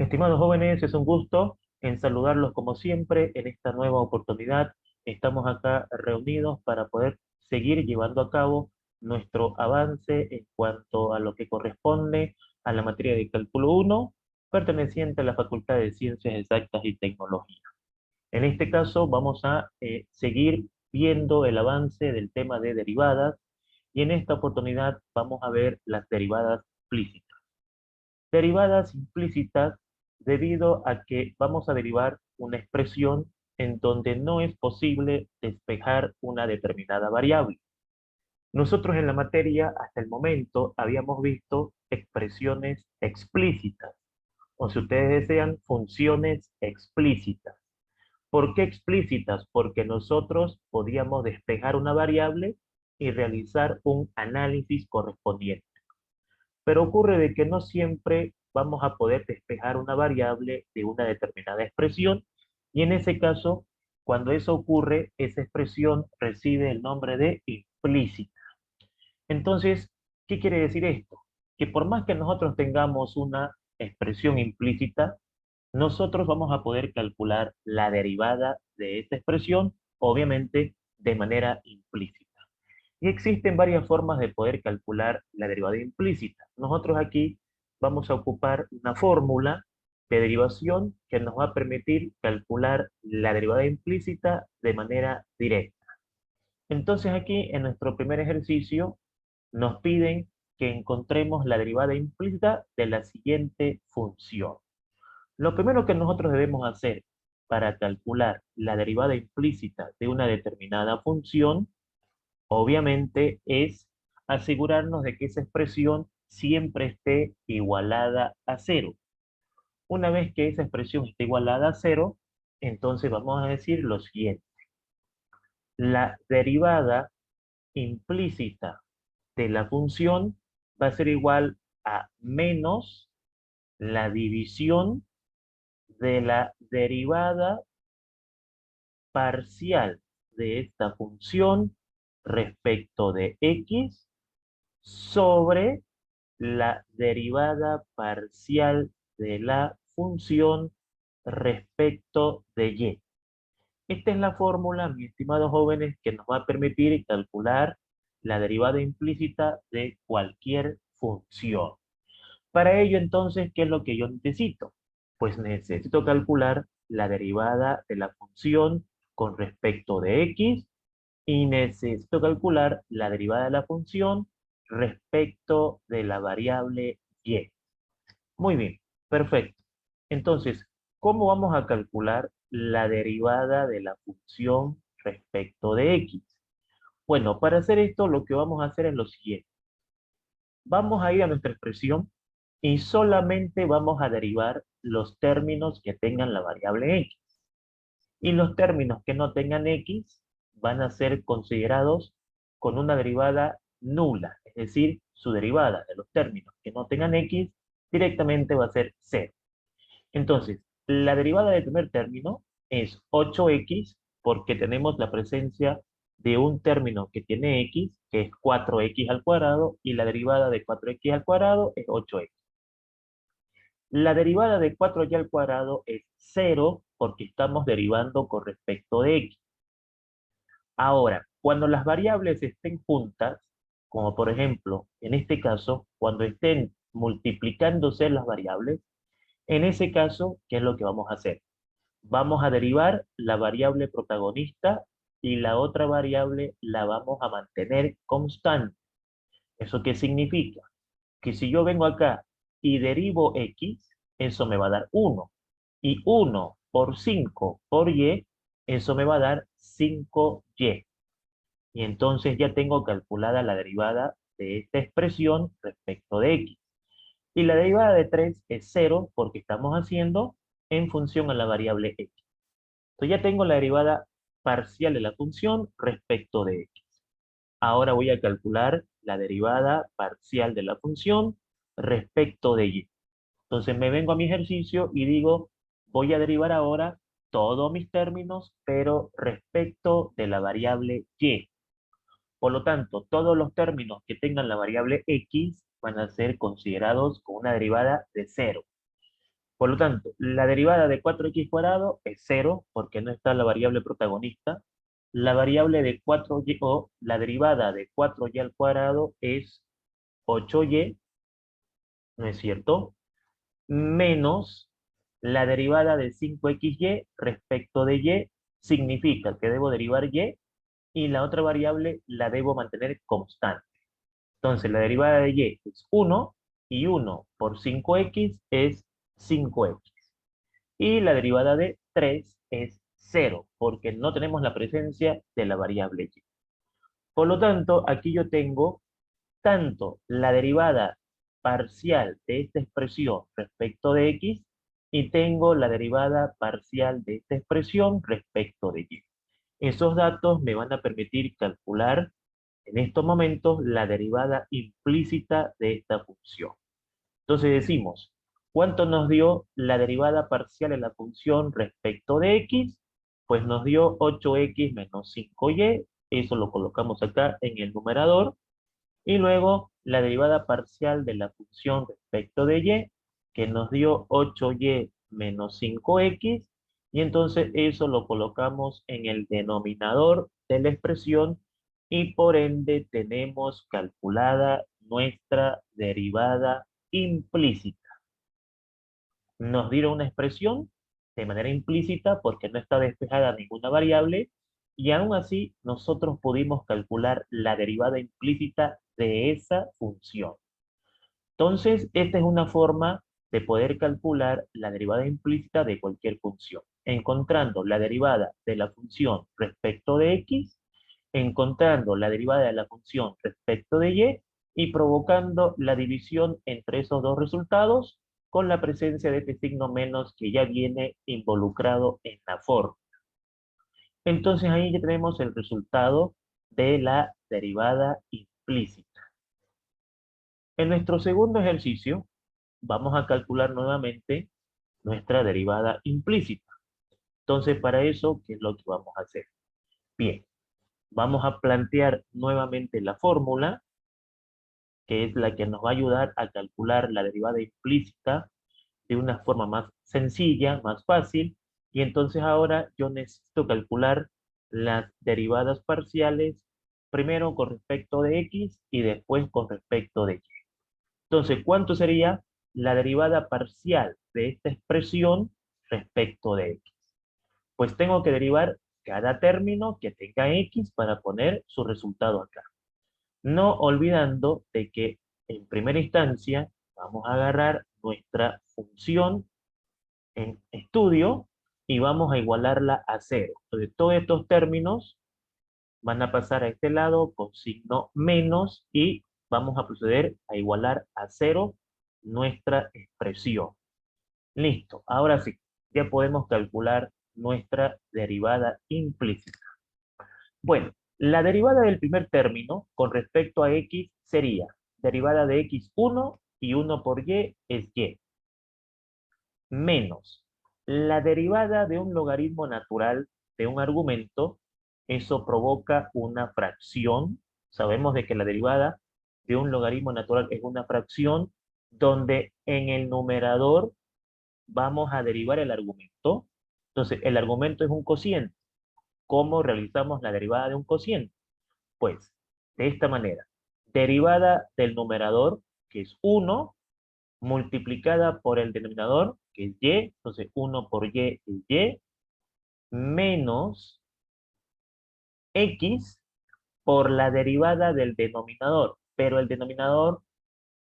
Estimados jóvenes, es un gusto en saludarlos como siempre en esta nueva oportunidad. Estamos acá reunidos para poder seguir llevando a cabo nuestro avance en cuanto a lo que corresponde a la materia de Cálculo 1, perteneciente a la Facultad de Ciencias Exactas y Tecnología. En este caso vamos a seguir viendo el avance del tema de derivadas y en esta oportunidad vamos a ver las derivadas implícitas. Derivadas implícitas debido a que vamos a derivar una expresión en donde no es posible despejar una determinada variable. Nosotros en la materia hasta el momento habíamos visto expresiones explícitas, o si ustedes desean, funciones explícitas. ¿Por qué explícitas? Porque nosotros podíamos despejar una variable y realizar un análisis correspondiente. Pero ocurre de que no siempre vamos a poder despejar una variable de una determinada expresión, y en ese caso, cuando eso ocurre, esa expresión recibe el nombre de implícita. Entonces, ¿qué quiere decir esto? Que por más que nosotros tengamos una expresión implícita, nosotros vamos a poder calcular la derivada de esta expresión, obviamente de manera implícita. Y existen varias formas de poder calcular la derivada implícita. Nosotros aquí vamos a ocupar una fórmula de derivación que nos va a permitir calcular la derivada implícita de manera directa. Entonces aquí en nuestro primer ejercicio nos piden que encontremos la derivada implícita de la siguiente función. Lo primero que nosotros debemos hacer para calcular la derivada implícita de una determinada función, obviamente, es asegurarnos de que esa expresión siempre esté igualada a cero. Una vez que esa expresión esté igualada a cero, entonces vamos a decir lo siguiente. La derivada implícita de la función va a ser igual a menos la división de la derivada parcial de esta función respecto de x sobre la derivada parcial de la función respecto de y. Esta es la fórmula, mis estimados jóvenes, que nos va a permitir calcular la derivada implícita de cualquier función. Para ello, entonces, ¿qué es lo que yo necesito? Pues necesito calcular la derivada de la función con respecto de x y necesito calcular la derivada de la función respecto de la variable y. Muy bien, perfecto. Entonces, ¿cómo vamos a calcular la derivada de la función respecto de x? Bueno, para hacer esto lo que vamos a hacer es lo siguiente. Vamos a ir a nuestra expresión y solamente vamos a derivar los términos que tengan la variable x. Y los términos que no tengan x van a ser considerados con una derivada nula, es decir, su derivada de los términos que no tengan x directamente va a ser 0. Entonces, la derivada del primer término es 8x porque tenemos la presencia de un término que tiene x, que es 4x al cuadrado, y la derivada de 4x al cuadrado es 8x. La derivada de 4y al cuadrado es 0 porque estamos derivando con respecto de x. Ahora, cuando las variables estén juntas, como por ejemplo, en este caso, cuando estén multiplicándose las variables, en ese caso, ¿qué es lo que vamos a hacer? Vamos a derivar la variable protagonista y la otra variable la vamos a mantener constante. ¿Eso qué significa? Que si yo vengo acá y derivo x, eso me va a dar 1. Y 1 por 5 por y, eso me va a dar 5y. Y entonces ya tengo calculada la derivada de esta expresión respecto de x. Y la derivada de 3 es 0 porque estamos haciendo en función a la variable x. Entonces ya tengo la derivada parcial de la función respecto de x. Ahora voy a calcular la derivada parcial de la función respecto de y. Entonces me vengo a mi ejercicio y digo, voy a derivar ahora todos mis términos, pero respecto de la variable y. Por lo tanto, todos los términos que tengan la variable x van a ser considerados con una derivada de 0. Por lo tanto, la derivada de 4x cuadrado es cero porque no está la variable protagonista. La variable de 4y o la derivada de 4y al cuadrado es 8y, ¿no es cierto? Menos la derivada de 5xy respecto de y, significa que debo derivar y la otra variable la debo mantener constante. Entonces la derivada de y es 1 y 1 por 5x es 5x. Y la derivada de 3 es 0 porque no tenemos la presencia de la variable y. Por lo tanto, aquí yo tengo tanto la derivada parcial de esta expresión respecto de x y tengo la derivada parcial de esta expresión respecto de y. Esos datos me van a permitir calcular en estos momentos la derivada implícita de esta función. Entonces decimos, ¿cuánto nos dio la derivada parcial de la función respecto de x? Pues nos dio 8x menos 5y, eso lo colocamos acá en el numerador, y luego la derivada parcial de la función respecto de y, que nos dio 8y menos 5x, y entonces eso lo colocamos en el denominador de la expresión, y por ende tenemos calculada nuestra derivada implícita. Nos dieron una expresión de manera implícita porque no está despejada ninguna variable, y aún así nosotros pudimos calcular la derivada implícita de esa función. Entonces, esta es una forma de poder calcular la derivada implícita de cualquier función, encontrando la derivada de la función respecto de x, encontrando la derivada de la función respecto de y provocando la división entre esos dos resultados con la presencia de este signo menos que ya viene involucrado en la forma. Entonces ahí ya tenemos el resultado de la derivada implícita. En nuestro segundo ejercicio, vamos a calcular nuevamente nuestra derivada implícita. Entonces, para eso, ¿qué es lo que vamos a hacer? Bien, vamos a plantear nuevamente la fórmula, que es la que nos va a ayudar a calcular la derivada implícita de una forma más sencilla, más fácil, y entonces ahora yo necesito calcular las derivadas parciales, primero con respecto de x y después con respecto de y. Entonces, ¿cuánto sería la derivada parcial de esta expresión respecto de x? Pues tengo que derivar cada término que tenga x para poner su resultado acá. No olvidando de que en primera instancia vamos a agarrar nuestra función en estudio y vamos a igualarla a cero. Entonces, todos estos términos van a pasar a este lado con signo menos y vamos a proceder a igualar a cero nuestra expresión. Listo, ahora sí, ya podemos calcular nuestra derivada implícita. Bueno, la derivada del primer término con respecto a x sería derivada de x1 y 1 por y es y, menos la derivada de un logaritmo natural de un argumento, eso provoca una fracción. Sabemos de que la derivada de un logaritmo natural es una fracción donde en el numerador vamos a derivar el argumento. Entonces, el argumento es un cociente. ¿Cómo realizamos la derivada de un cociente? Pues, de esta manera. Derivada del numerador, que es 1, multiplicada por el denominador, que es y, entonces 1 por y es y, menos x por la derivada del denominador, pero el denominador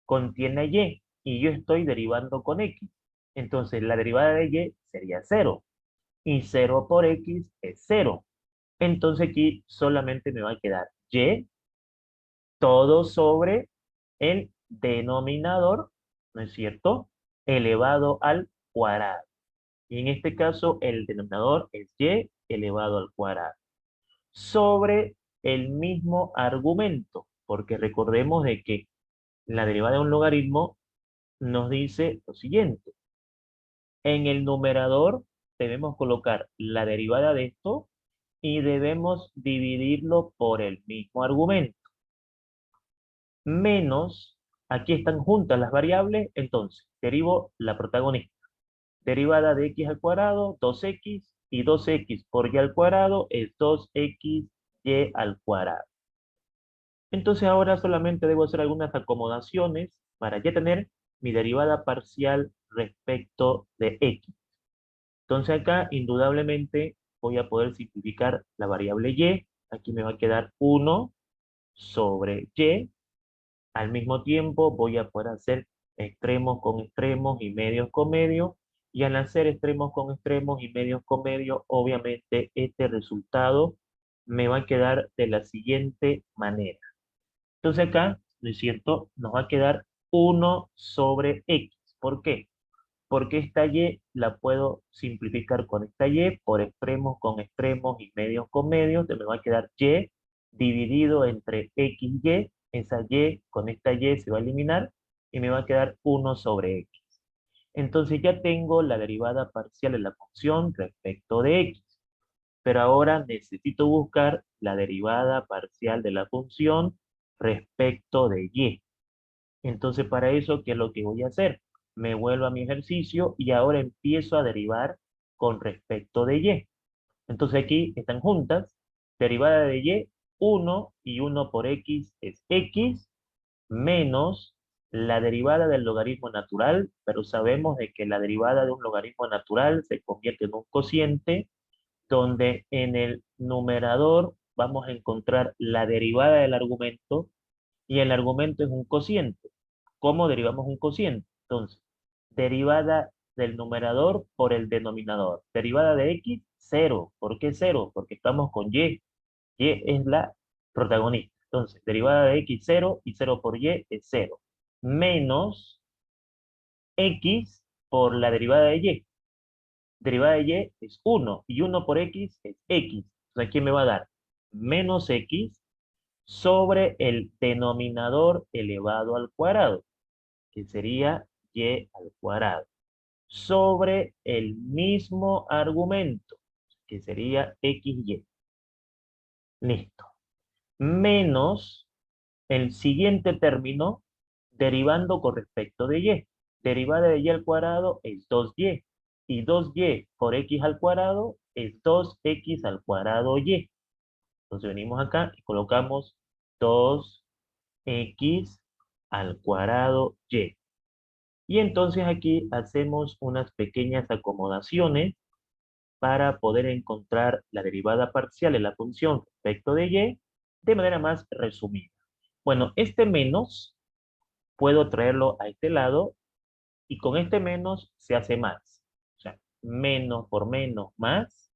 contiene y yo estoy derivando con x. Entonces la derivada de y sería 0, y 0 por x es 0. Entonces aquí solamente me va a quedar y todo sobre el denominador, ¿no es cierto?, elevado al cuadrado. Y en este caso el denominador es y elevado al cuadrado. Sobre el mismo argumento, porque recordemos de que la derivada de un logaritmo nos dice lo siguiente. En el numerador debemos colocar la derivada de esto y debemos dividirlo por el mismo argumento. Menos, aquí están juntas las variables, entonces derivo la protagonista. Derivada de x al cuadrado, 2x, y 2x por y al cuadrado es 2xy al cuadrado. Entonces ahora solamente debo hacer algunas acomodaciones para ya tener mi derivada parcial respecto de x. Entonces acá indudablemente voy a poder simplificar la variable y. Aquí me va a quedar 1 sobre y. Al mismo tiempo voy a poder hacer extremos con extremos y medios con medios. Y al hacer extremos con extremos y medios con medios, obviamente este resultado me va a quedar de la siguiente manera. Entonces acá, ¿no es cierto? Nos va a quedar 1 sobre x. ¿Por qué? Porque esta y la puedo simplificar con esta y por extremos con extremos y medios con medios. Entonces me va a quedar y dividido entre x y. Esa y con esta y se va a eliminar y me va a quedar 1 sobre x. Entonces ya tengo la derivada parcial de la función respecto de x. Pero ahora necesito buscar la derivada parcial de la función respecto de y. Entonces, para eso, ¿qué es lo que voy a hacer? Me vuelvo a mi ejercicio y ahora empiezo a derivar con respecto de y. Entonces aquí están juntas. Derivada de y, 1 y 1 por x es x, menos la derivada del logaritmo natural, pero sabemos de que la derivada de un logaritmo natural se convierte en un cociente, donde en el numerador vamos a encontrar la derivada del argumento y el argumento es un cociente. ¿Cómo derivamos un cociente? Entonces, derivada del numerador por el denominador. Derivada de x, 0. ¿Por qué 0? Porque estamos con y. Y es la protagonista. Entonces, derivada de x, 0, y 0 por y es 0. Menos x por la derivada de y. Derivada de y es 1, y 1 por x es x. Entonces, aquí me va a dar menos x sobre el denominador elevado al cuadrado, que sería y al cuadrado, sobre el mismo argumento, que sería xy. Listo. Menos el siguiente término derivando con respecto de y. Derivada de y al cuadrado es 2y. Y 2y por x al cuadrado es 2x al cuadrado y. Entonces venimos acá y colocamos 2x al cuadrado y. Y entonces aquí hacemos unas pequeñas acomodaciones para poder encontrar la derivada parcial de la función respecto de y de manera más resumida. Bueno, este menos puedo traerlo a este lado y con este menos se hace más. O sea, menos por menos más.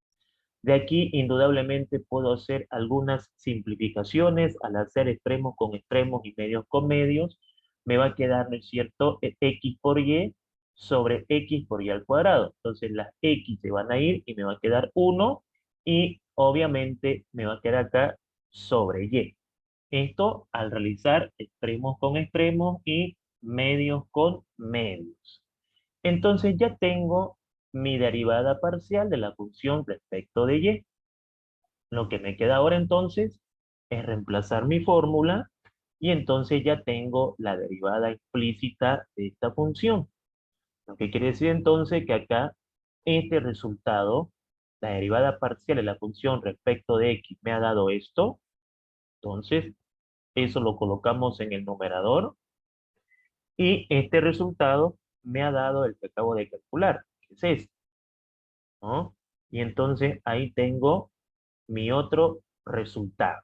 De aquí, indudablemente, puedo hacer algunas simplificaciones al hacer extremos con extremos y medios con medios. Me va a quedar, ¿no es cierto?, x por y sobre x por y al cuadrado. Entonces, las x se van a ir y me va a quedar 1 y obviamente me va a quedar acá sobre y. Esto al realizar extremos con extremos y medios con medios. Entonces ya tengo mi derivada parcial de la función respecto de y. Lo que me queda ahora entonces es reemplazar mi fórmula y entonces ya tengo la derivada explícita de esta función. Lo que quiere decir entonces que acá este resultado, la derivada parcial de la función respecto de x me ha dado esto. Entonces eso lo colocamos en el numerador y este resultado me ha dado el que acabo de calcular, que es este, ¿no? Y entonces ahí tengo mi otro resultado.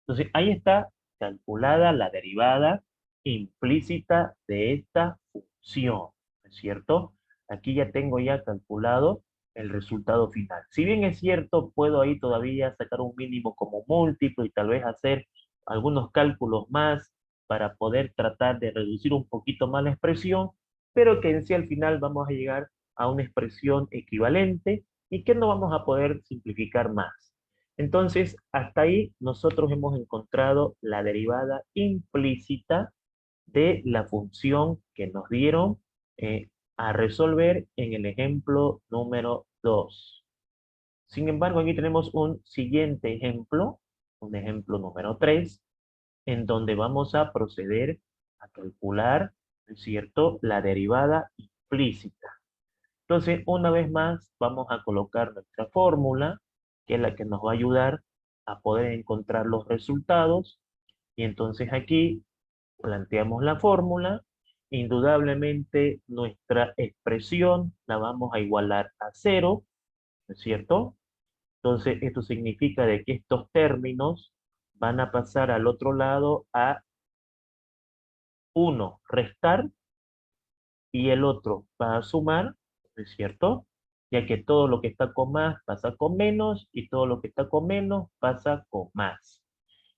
Entonces ahí está calculada la derivada implícita de esta función, ¿no es cierto? Aquí ya tengo ya calculado el resultado final. Si bien es cierto, puedo ahí todavía sacar un mínimo como múltiplo y tal vez hacer algunos cálculos más para poder tratar de reducir un poquito más la expresión, pero que en sí al final vamos a llegar a una expresión equivalente y que no vamos a poder simplificar más. Entonces, hasta ahí nosotros hemos encontrado la derivada implícita de la función que nos dieron a resolver en el ejemplo número 2. Sin embargo, aquí tenemos un siguiente ejemplo, un ejemplo número 3, en donde vamos a proceder a calcular, ¿no es cierto?, la derivada implícita. Entonces, una vez más, vamos a colocar nuestra fórmula, que es la que nos va a ayudar a poder encontrar los resultados. Y entonces aquí planteamos la fórmula. Indudablemente, nuestra expresión la vamos a igualar a cero, ¿no es cierto? Entonces, esto significa de que estos términos van a pasar al otro lado a uno restar y el otro va a sumar, ¿no es cierto? Ya que todo lo que está con más pasa con menos y todo lo que está con menos pasa con más.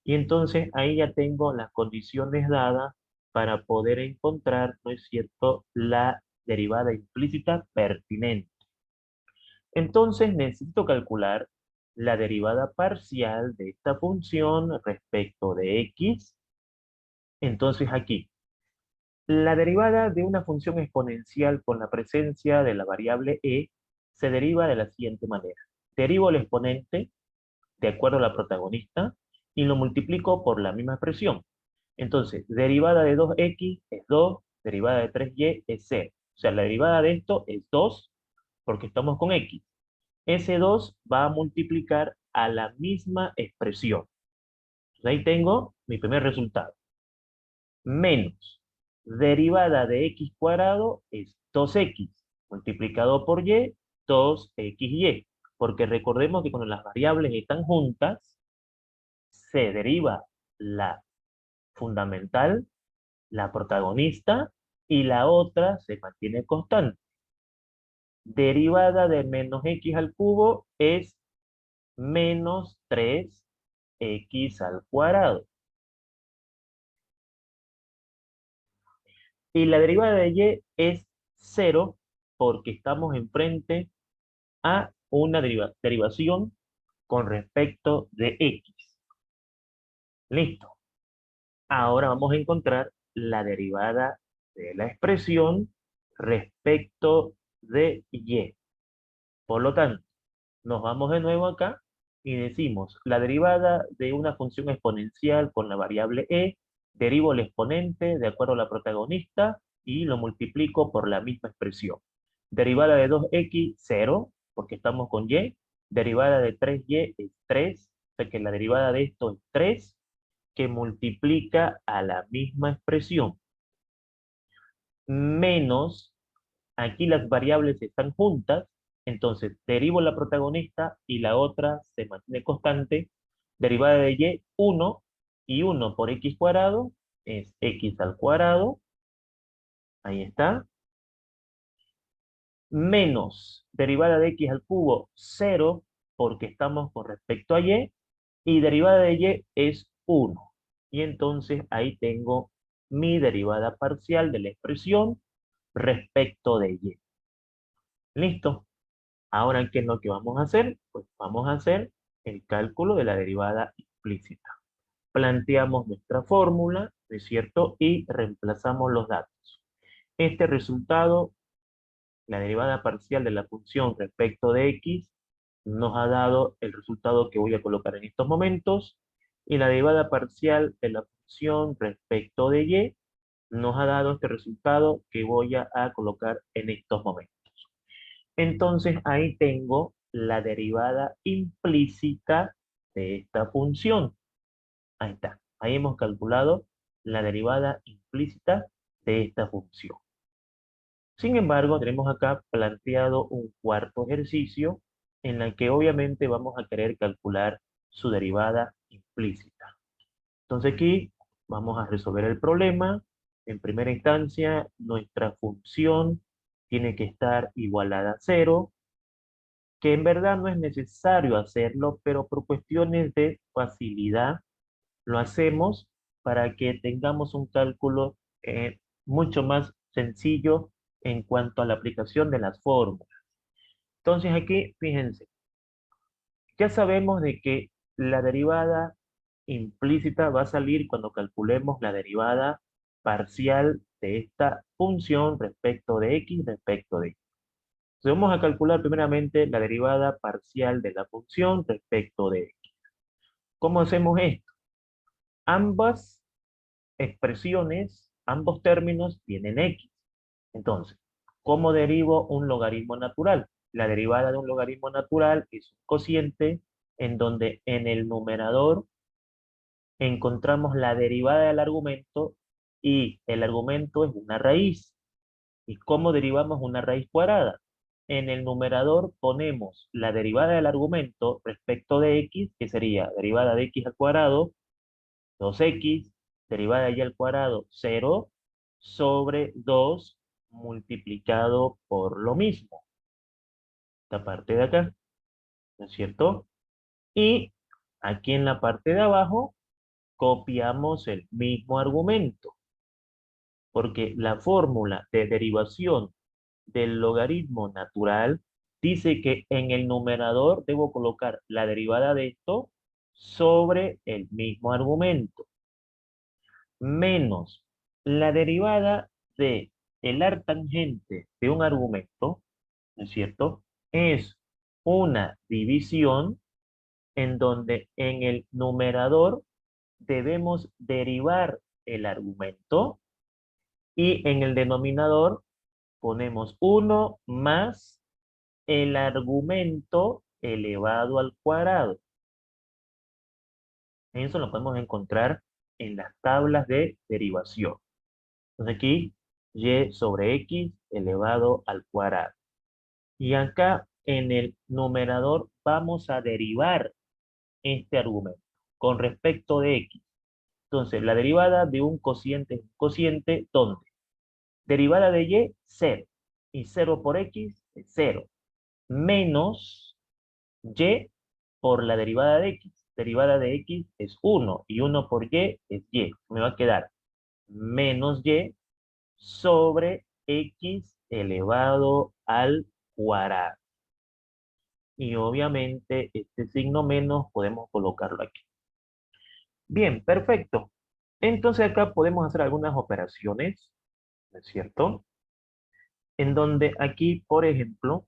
Y entonces ahí ya tengo las condiciones dadas para poder encontrar, ¿no es cierto?, la derivada implícita pertinente. Entonces necesito calcular la derivada parcial de esta función respecto de x. Entonces aquí, la derivada de una función exponencial con la presencia de la variable e se deriva de la siguiente manera. Derivo el exponente de acuerdo a la protagonista y lo multiplico por la misma expresión. Entonces, derivada de 2x es 2, derivada de 3y es 0. O sea, la derivada de esto es 2 porque estamos con x. Ese 2 va a multiplicar a la misma expresión. Entonces, ahí tengo mi primer resultado. Menos derivada de x cuadrado es 2x, multiplicado por y, 2xy. Porque recordemos que cuando las variables están juntas, se deriva la fundamental, la protagonista, y la otra se mantiene constante. Derivada de menos x al cubo es menos 3x al cuadrado. Y la derivada de y es 0 porque estamos enfrente a una derivación con respecto de x. Listo. Ahora vamos a encontrar la derivada de la expresión respecto de y. Por lo tanto, nos vamos de nuevo acá y decimos la derivada de una función exponencial con la variable e, derivo el exponente de acuerdo a la protagonista y lo multiplico por la misma expresión. Derivada de 2x, 0, porque estamos con y. Derivada de 3y es 3, o sea que la derivada de esto es 3, que multiplica a la misma expresión. Menos, aquí las variables están juntas, entonces derivo la protagonista y la otra se mantiene constante. Derivada de y, 1, y 1 por x cuadrado es x al cuadrado, ahí está. Menos derivada de x al cubo, 0, porque estamos con respecto a y derivada de y es 1. Y entonces ahí tengo mi derivada parcial de la expresión respecto de y. ¿Listo? Ahora, ¿qué es lo que vamos a hacer? Pues vamos a hacer el cálculo de la derivada implícita. Planteamos nuestra fórmula, ¿no es cierto? Y reemplazamos los datos. Este resultado, la derivada parcial de la función respecto de x, nos ha dado el resultado que voy a colocar en estos momentos. Y la derivada parcial de la función respecto de y nos ha dado este resultado que voy a colocar en estos momentos. Entonces ahí tengo la derivada implícita de esta función. Ahí está. Ahí hemos calculado la derivada implícita de esta función. Sin embargo, tenemos acá planteado un cuarto ejercicio en el que obviamente vamos a querer calcular su derivada implícita. Entonces aquí vamos a resolver el problema. En primera instancia, nuestra función tiene que estar igualada a 0, que en verdad no es necesario hacerlo, pero por cuestiones de facilidad lo hacemos para que tengamos un cálculo mucho más sencillo en cuanto a la aplicación de las fórmulas. Entonces aquí, fíjense, ya sabemos de que la derivada implícita va a salir cuando calculemos la derivada parcial de esta función respecto de x respecto de y. Entonces vamos a calcular primeramente la derivada parcial de la función respecto de x. ¿Cómo hacemos esto? Ambas expresiones, ambos términos tienen x. Entonces, ¿Cómo derivo un logaritmo natural? La derivada de un logaritmo natural es un cociente en donde en el numerador encontramos la derivada del argumento y el argumento es una raíz. ¿Y cómo derivamos una raíz cuadrada? En el numerador ponemos la derivada del argumento respecto de x, que sería derivada de x al cuadrado, 2x, derivada de y al cuadrado, 0, sobre 2 multiplicado por lo mismo. Esta parte de acá, ¿no es cierto? Y aquí en la parte de abajo copiamos el mismo argumento, porque la fórmula de derivación del logaritmo natural dice que en el numerador debo colocar la derivada de esto sobre el mismo argumento, menos la derivada de el arctangente de un argumento, ¿no es cierto? Es una división en donde en el numerador debemos derivar el argumento y en el denominador ponemos 1 más el argumento elevado al cuadrado. Eso lo podemos encontrar en las tablas de derivación. Entonces aquí, y sobre x elevado al cuadrado. Y acá en el numerador vamos a derivar este argumento con respecto de x. Entonces, la derivada de un cociente es un cociente, ¿dónde? Derivada de y, 0. Y 0 por x es 0. Menos y por la derivada de x. Derivada de x es 1 y 1 por y es y. Me va a quedar menos y sobre x elevado al cuadrado. Y obviamente este signo menos podemos colocarlo aquí. Bien, perfecto. Entonces acá podemos hacer algunas operaciones, ¿no es cierto? En donde aquí, por ejemplo,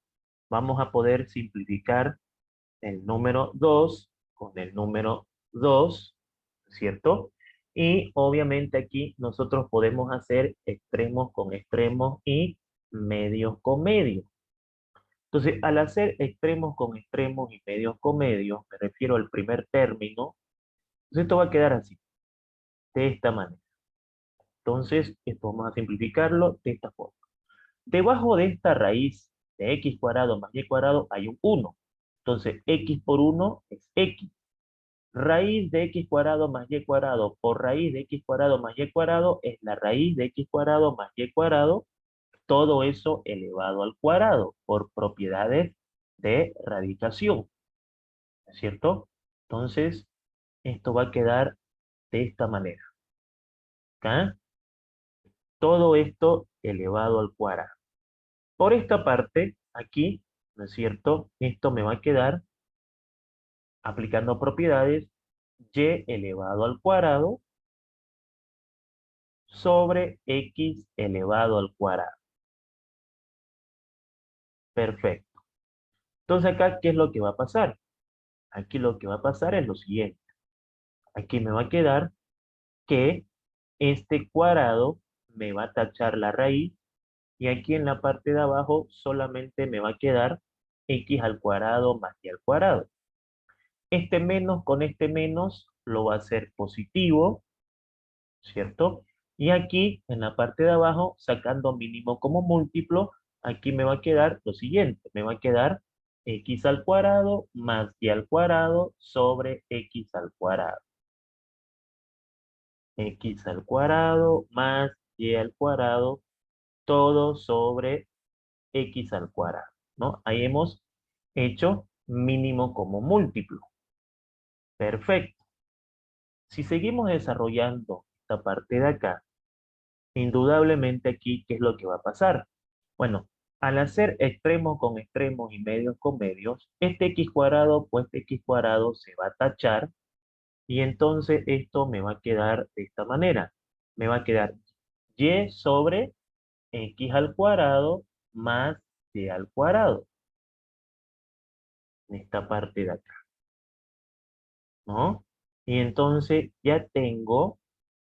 vamos a poder simplificar el número 2 con el número 2, ¿cierto? Y obviamente aquí nosotros podemos hacer extremos con extremos y medios con medios. Entonces, al hacer extremos con extremos y medios con medios, me refiero al primer término, entonces esto va a quedar así, de esta manera. Entonces, esto vamos a simplificarlo de esta forma. Debajo de esta raíz de x cuadrado más y cuadrado hay un 1. Entonces, x por 1 es x. Raíz de x cuadrado más y cuadrado por raíz de x cuadrado más y cuadrado es la raíz de x cuadrado más y cuadrado, todo eso elevado al cuadrado por propiedades de radicación, ¿no es cierto? Entonces, esto va a quedar de esta manera. ¿Acá? Todo esto elevado al cuadrado. Por esta parte, aquí, ¿no es cierto? Esto me va a quedar aplicando propiedades y elevado al cuadrado sobre x elevado al cuadrado. Perfecto. Entonces acá, ¿qué es lo que va a pasar? Aquí lo que va a pasar es lo siguiente. Aquí me va a quedar que este cuadrado me va a tachar la raíz y aquí en la parte de abajo solamente me va a quedar x al cuadrado más y al cuadrado. Este menos con este menos lo va a hacer positivo, ¿cierto? Y aquí en la parte de abajo, sacando mínimo como múltiplo, aquí me va a quedar lo siguiente, me va a quedar x al cuadrado más y al cuadrado sobre x al cuadrado. X al cuadrado más y al cuadrado, todo sobre x al cuadrado, ¿no? Ahí hemos hecho mínimo como múltiplo. Perfecto. Si seguimos desarrollando esta parte de acá, indudablemente aquí, ¿qué es lo que va a pasar? Bueno, al hacer extremos con extremos y medios con medios, este x cuadrado, pues este x cuadrado se va a tachar y entonces esto me va a quedar de esta manera. Me va a quedar y sobre x al cuadrado más y al cuadrado. En esta parte de acá, ¿no? Y entonces ya tengo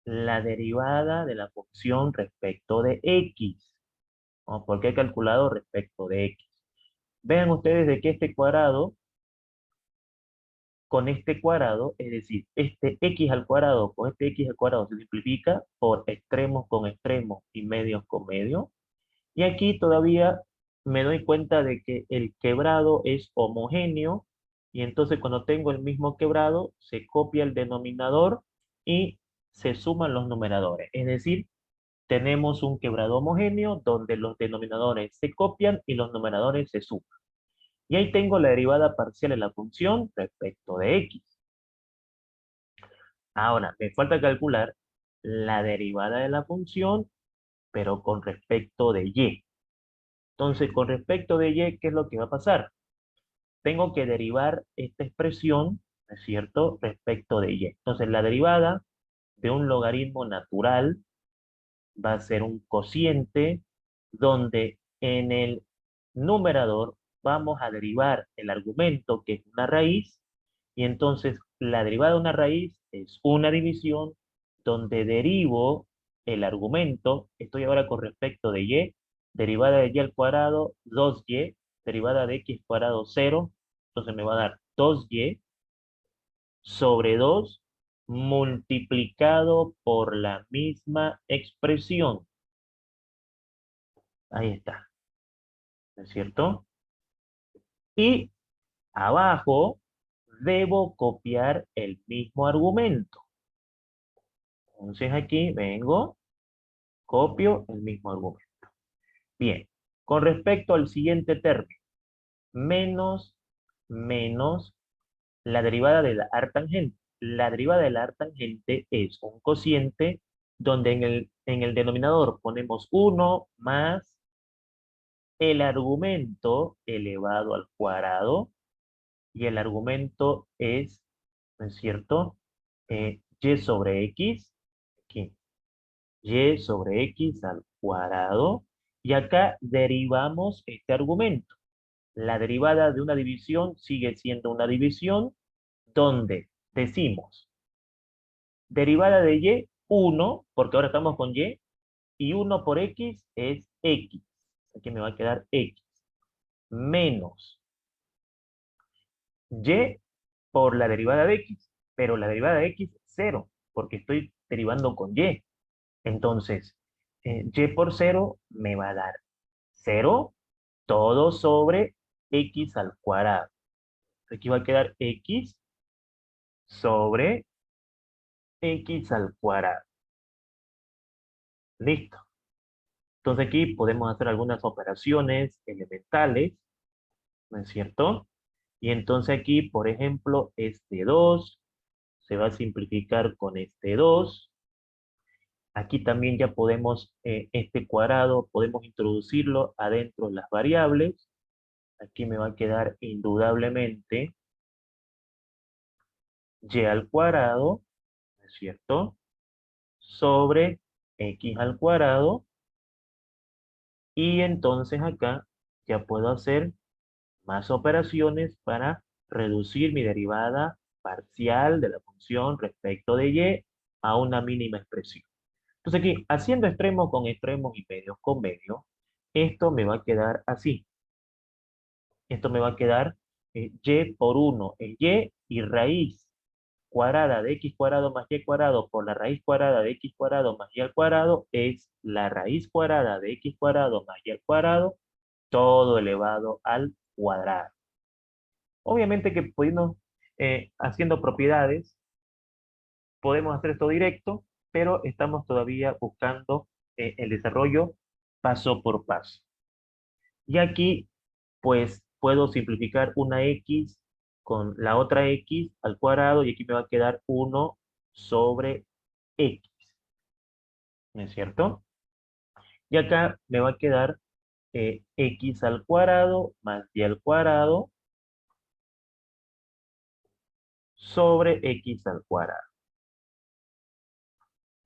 la derivada de la función respecto de x. ¿no? Porque he calculado respecto de x. Vean ustedes de que este cuadrado con este cuadrado, es decir, este x al cuadrado con este x al cuadrado se simplifica por extremos con extremos y medios con medios. Y aquí todavía me doy cuenta de que el quebrado es homogéneo y entonces cuando tengo el mismo quebrado se copia el denominador y se suman los numeradores. Es decir, tenemos un quebrado homogéneo donde los denominadores se copian y los numeradores se suman. Y ahí tengo la derivada parcial de la función respecto de x. Ahora, me falta calcular la derivada de la función, pero con respecto de y. Entonces, con respecto de y, ¿qué es lo que va a pasar? Tengo que derivar esta expresión, ¿no es cierto?, respecto de y. Entonces, la derivada de un logaritmo natural va a ser un cociente donde en el numerador vamos a derivar el argumento, que es una raíz, y entonces la derivada de una raíz es una división donde derivo el argumento, estoy ahora con respecto de y, derivada de y al cuadrado, 2y, derivada de x cuadrado 0, entonces me va a dar 2y sobre 2 multiplicado por la misma expresión. Ahí está, ¿no es cierto? Y abajo debo copiar el mismo argumento. Entonces aquí vengo, copio el mismo argumento. Bien, con respecto al siguiente término, menos, menos la derivada de la arctangente. La derivada de la arctangente es un cociente donde en el denominador ponemos 1 más el argumento elevado al cuadrado, y el argumento es, ¿no es cierto? Y sobre x, aquí, y sobre x al cuadrado, y acá derivamos este argumento. La derivada de una división sigue siendo una división donde decimos derivada de y, 1, porque ahora estamos con y 1 por x es x. Aquí me va a quedar x, menos y por la derivada de x, pero la derivada de x es 0, porque estoy derivando con y. Entonces, y por 0 me va a dar 0 todo sobre x al cuadrado. Aquí va a quedar x sobre x al cuadrado. Listo. Entonces aquí podemos hacer algunas operaciones elementales, ¿no es cierto? Y entonces aquí, por ejemplo, este 2 se va a simplificar con este 2. Aquí también ya podemos, este cuadrado, podemos introducirlo adentro de las variables. Aquí me va a quedar indudablemente y al cuadrado, ¿no es cierto?, sobre x al cuadrado. Y entonces acá ya puedo hacer más operaciones para reducir mi derivada parcial de la función respecto de y a una mínima expresión. Entonces aquí, haciendo extremos con extremos y medios con medios, esto me va a quedar así. Esto me va a quedar y por 1 es y raíz cuadrada de x cuadrado más y cuadrado por la raíz cuadrada de x cuadrado más y al cuadrado es la raíz cuadrada de x cuadrado más y al cuadrado, todo elevado al cuadrado. Obviamente que podemos, haciendo propiedades, podemos hacer esto directo, pero estamos todavía buscando el desarrollo paso por paso. Y aquí, pues, puedo simplificar una x con la otra x al cuadrado, y aquí me va a quedar 1 sobre x, ¿no es cierto? Y acá me va a quedar x al cuadrado más y al cuadrado sobre x al cuadrado.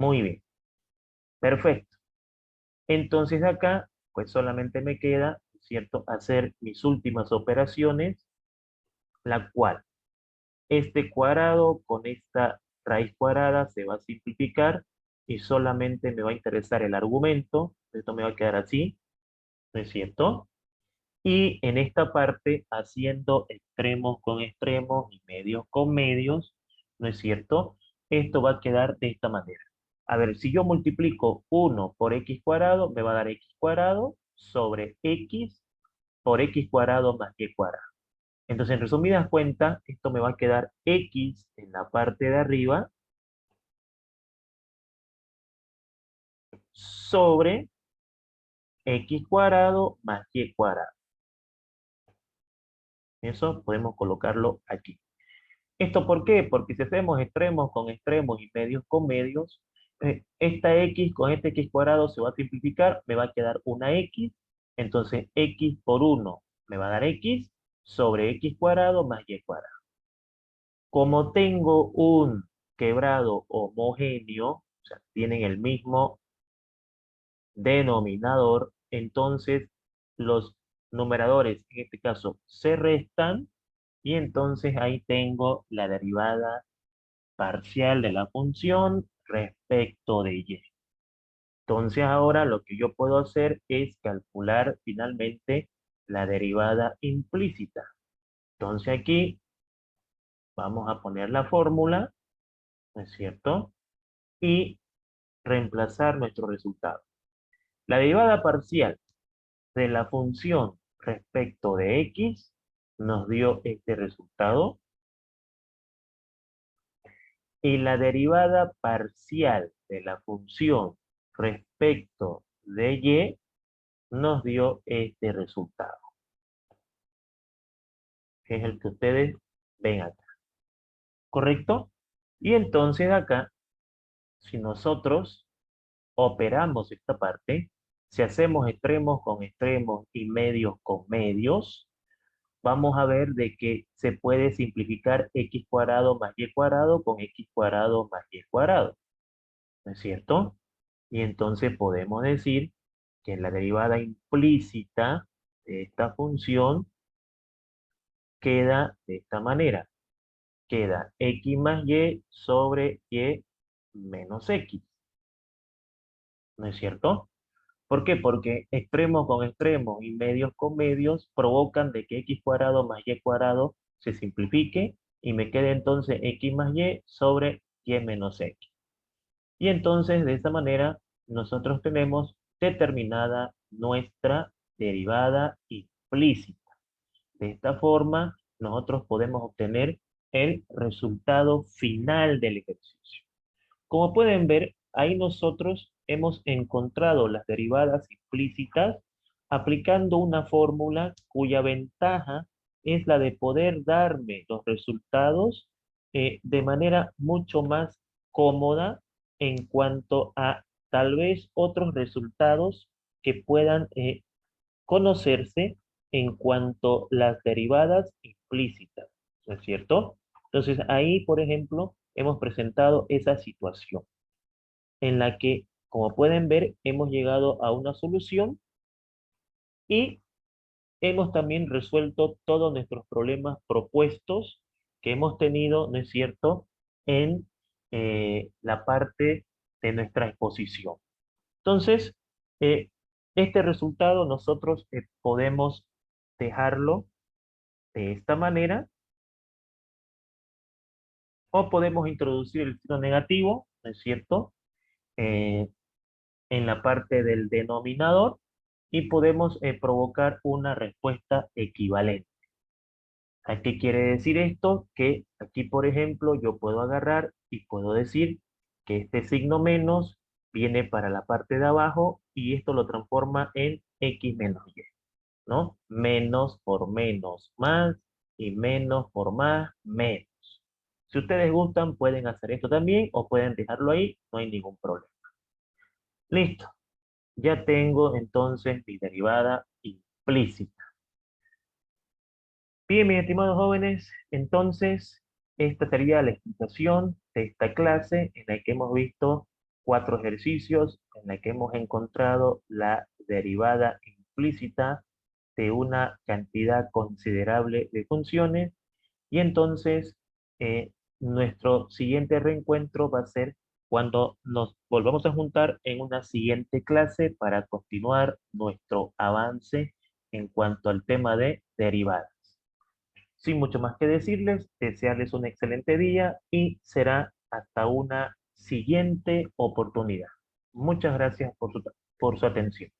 Muy bien, perfecto. Entonces acá, pues solamente me queda, ¿cierto?, hacer mis últimas operaciones, la cual este cuadrado con esta raíz cuadrada se va a simplificar y solamente me va a interesar el argumento. Esto me va a quedar así. ¿no es cierto? Y en esta parte, haciendo extremos con extremos y medios con medios, ¿no es cierto? Esto va a quedar de esta manera. A ver, si yo multiplico 1 por x cuadrado, me va a dar x cuadrado sobre x por x cuadrado más y cuadrado. Entonces, en resumidas cuentas, esto me va a quedar x en la parte de arriba sobre x cuadrado más y cuadrado. Eso podemos colocarlo aquí. ¿Esto por qué? Porque si hacemos extremos con extremos y medios con medios, esta x con este x cuadrado se va a simplificar, me va a quedar una x, entonces x por 1 me va a dar x sobre x cuadrado más y cuadrado. Como tengo un quebrado homogéneo, o sea, tienen el mismo denominador, entonces los numeradores, en este caso, se restan y entonces ahí tengo la derivada parcial de la función respecto de y. Entonces ahora lo que yo puedo hacer es calcular finalmente la derivada implícita. Entonces aquí vamos a poner la fórmula, ¿no es cierto? Y reemplazar nuestro resultado. La derivada parcial de la función respecto de x nos dio este resultado. Y la derivada parcial de la función respecto de y nos dio este resultado, que es el que ustedes ven acá. ¿Correcto? Y entonces acá, si nosotros operamos esta parte, si hacemos extremos con extremos y medios con medios, vamos a ver de que se puede simplificar x cuadrado más y cuadrado con x cuadrado más y cuadrado. ¿No es cierto? Y entonces podemos decir que la derivada implícita de esta función queda de esta manera. Queda x más y sobre y menos x. ¿No es cierto? ¿Por qué? Porque extremos con extremos y medios con medios provocan de que x cuadrado más y cuadrado se simplifique y me quede entonces x más y sobre y menos x. Y entonces de esta manera nosotros tenemos determinada nuestra derivada implícita. De esta forma nosotros podemos obtener el resultado final del ejercicio. Como pueden ver, ahí nosotros hemos encontrado las derivadas implícitas aplicando una fórmula cuya ventaja es la de poder darme los resultados de manera mucho más cómoda en cuanto a tal vez otros resultados que puedan conocerse en cuanto a las derivadas implícitas, ¿no es cierto? Entonces ahí, por ejemplo, hemos presentado esa situación en la que, como pueden ver, hemos llegado a una solución y hemos también resuelto todos nuestros problemas propuestos que hemos tenido, ¿no es cierto?, en la parte de nuestra exposición. Entonces, eh, este resultado nosotros podemos dejarlo de esta manera o podemos introducir el signo negativo, ¿no es cierto?, eh, en la parte del denominador y podemos provocar una respuesta equivalente. ¿A qué quiere decir esto? Que aquí, por ejemplo, yo puedo agarrar y puedo decir que este signo menos viene para la parte de abajo y esto lo transforma en x menos y, ¿no? Menos por menos más y menos por más menos. Si ustedes gustan, pueden hacer esto también o pueden dejarlo ahí, no hay ningún problema. Listo. Ya tengo entonces mi derivada implícita. Bien, mis estimados jóvenes, entonces esta sería la explicación de esta clase en la que hemos visto 4 ejercicios, en la que hemos encontrado la derivada implícita de una cantidad considerable de funciones y entonces nuestro siguiente reencuentro va a ser cuando nos volvamos a juntar en una siguiente clase para continuar nuestro avance en cuanto al tema de derivadas. Sin mucho más que decirles, desearles un excelente día y será hasta una siguiente oportunidad. Muchas gracias por su atención.